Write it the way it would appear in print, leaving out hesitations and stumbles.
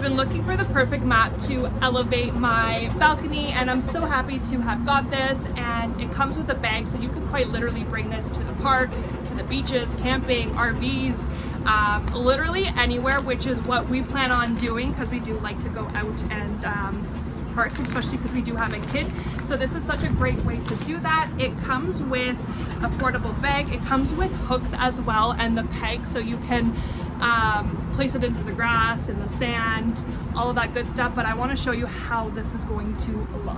been looking for the perfect mat to elevate my balcony, and I'm so happy to have got this. And it comes with a bag, so you can quite literally bring this to the park, to the beaches, camping, RVs, literally anywhere, which is what we plan on doing because we do like to go out and park, especially because we do have a kid. So this is such a great way to do that. It comes with a portable bag. It comes with hooks as well, and the peg, so you can place it into the grass, in the sand, all of that good stuff. But I want to show you how this is going to look.